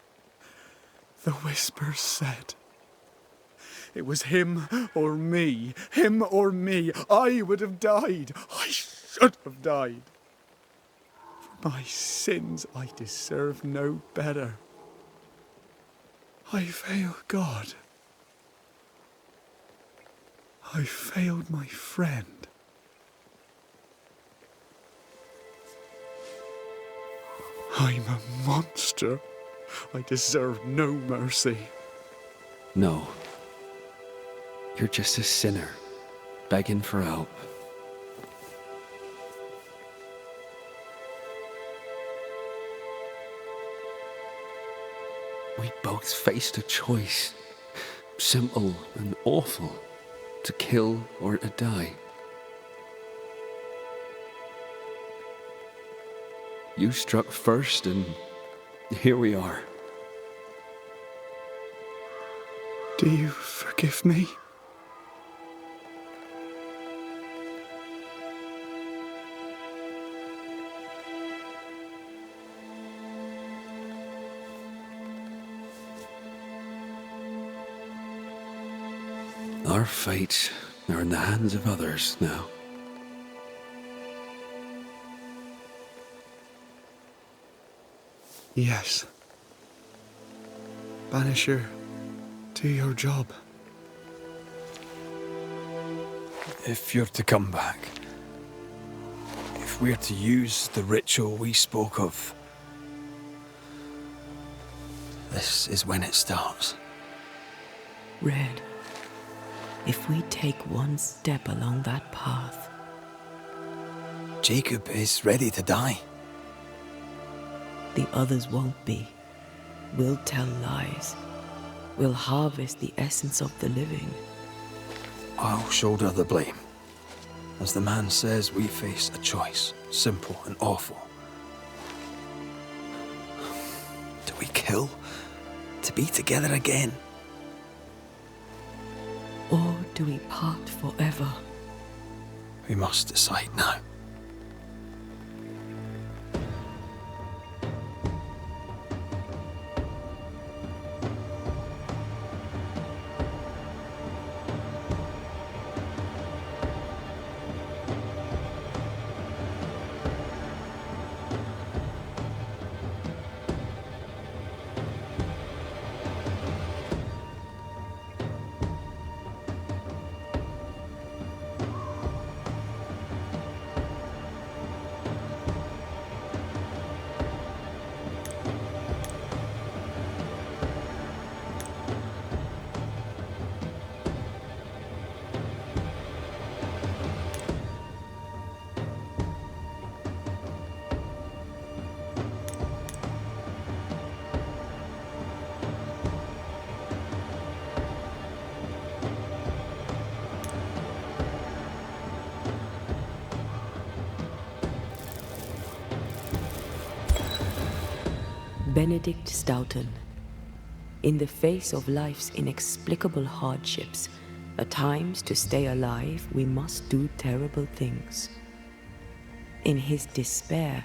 the whispers said, It was him or me. Him or me. I would have died. I should have died. For my sins, I deserve no better. I failed God. I failed my friend. I'm a monster. I deserve no mercy. No. You're just a sinner, begging for help. We both faced a choice, simple and awful, to kill or to die. You struck first, and here we are. Do you forgive me? Our fates are in the hands of others now. Yes. Banisher, do your job. If you're to come back, if we're to use the ritual we spoke of, this is when it starts. Red, if we take one step along that path, Jacob is ready to die. the others won't be. We'll tell lies. We'll harvest the essence of the living. I'll shoulder the blame. As the man says, we face a choice, simple and awful. Do we kill to be together again? Or do we part forever? We must decide now. Benedict Stoughton. In the face of life's inexplicable hardships, at times to stay alive, we must do terrible things. In his despair,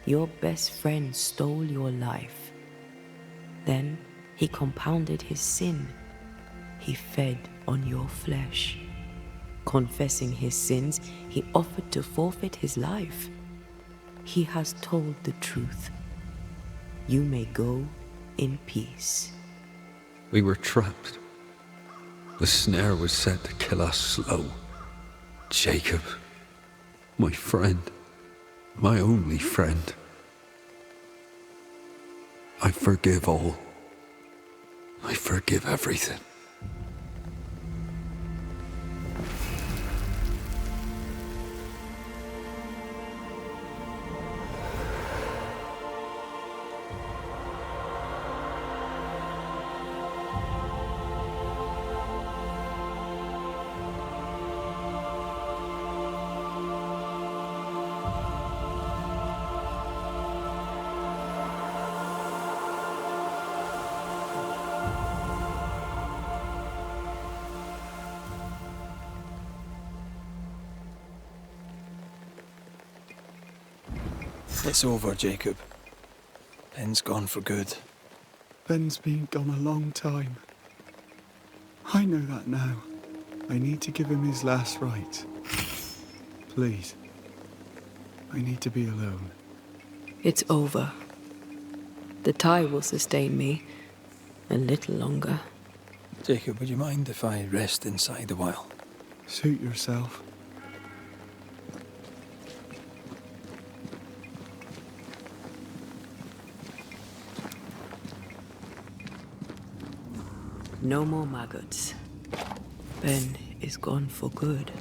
your best friend stole your life. Then he compounded his sin. He fed on your flesh. Confessing his sins, he offered to forfeit his life. He has told the truth. You may go in peace. We were trapped. The snare was set to kill us slow. Jacob, my friend, my only friend. I forgive all. I forgive everything. It's over, Jacob. Ben's gone for good. Ben's been gone a long time. I know that now. I need to give him his last rites. Please. I need to be alone. It's over. The tie will sustain me a little longer. Jacob, would you mind if I rest inside a while? Suit yourself. No more maggots. Ben is gone for good.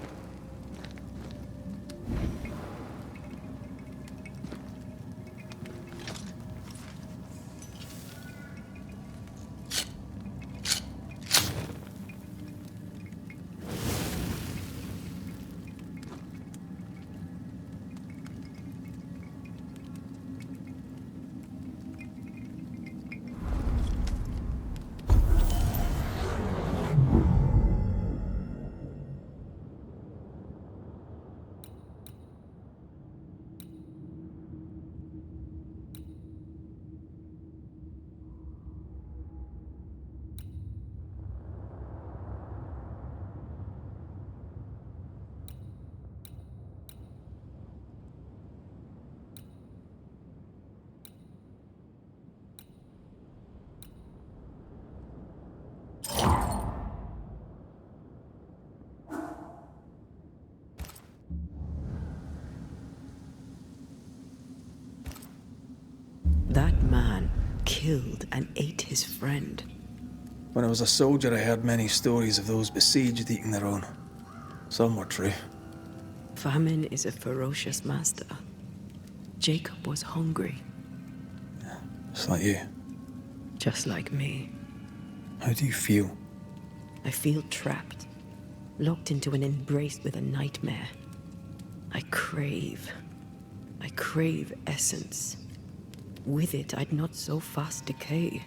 That man killed and ate his friend. When I was a soldier, I heard many stories of those besieged eating their own. Some were true. Famine is a ferocious master. Jacob was hungry. Just like you. Just like me. How do you feel? I feel trapped. Locked into an embrace with a nightmare. I crave essence. With it, I'd not so fast decay.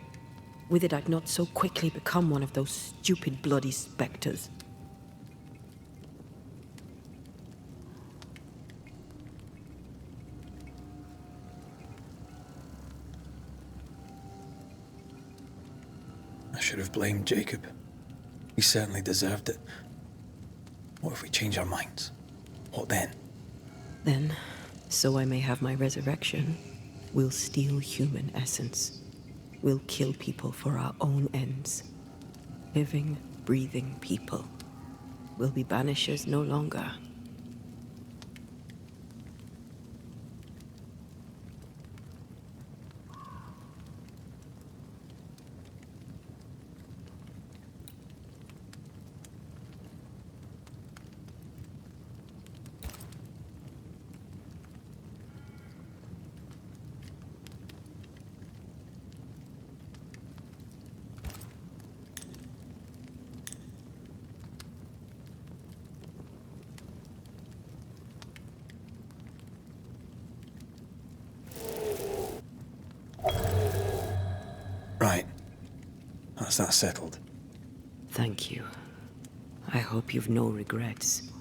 With it, I'd not so quickly become one of those stupid bloody specters. I should have blamed Jacob. He certainly deserved it. What if we change our minds? What then? Then, so I may have my resurrection, we'll steal human essence. We'll kill people for our own ends. Living, breathing people. We'll be banishers no longer. Right. That's that settled. Thank you. I hope you've no regrets.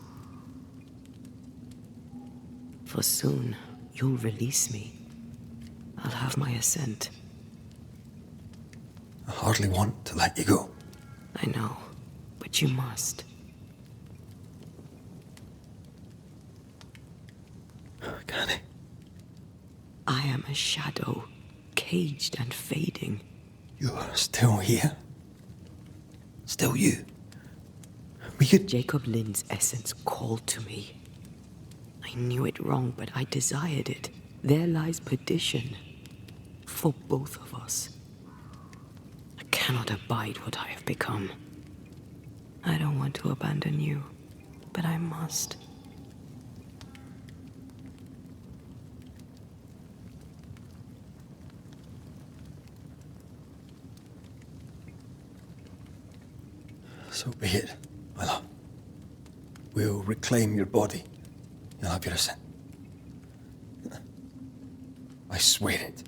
For soon, you'll release me. I'll have my assent. I hardly want to let you go. I know, but you must. Can I? I am a shadow, caged and fading. You're still here. Still you. We could... Jacob Lynn's essence called to me. I knew it wrong, but I desired it. There lies perdition. For both of us. I cannot abide what I have become. I don't want to abandon you, but I must. So be it, my love. We'll reclaim your body. You'll have your assent. I swear it.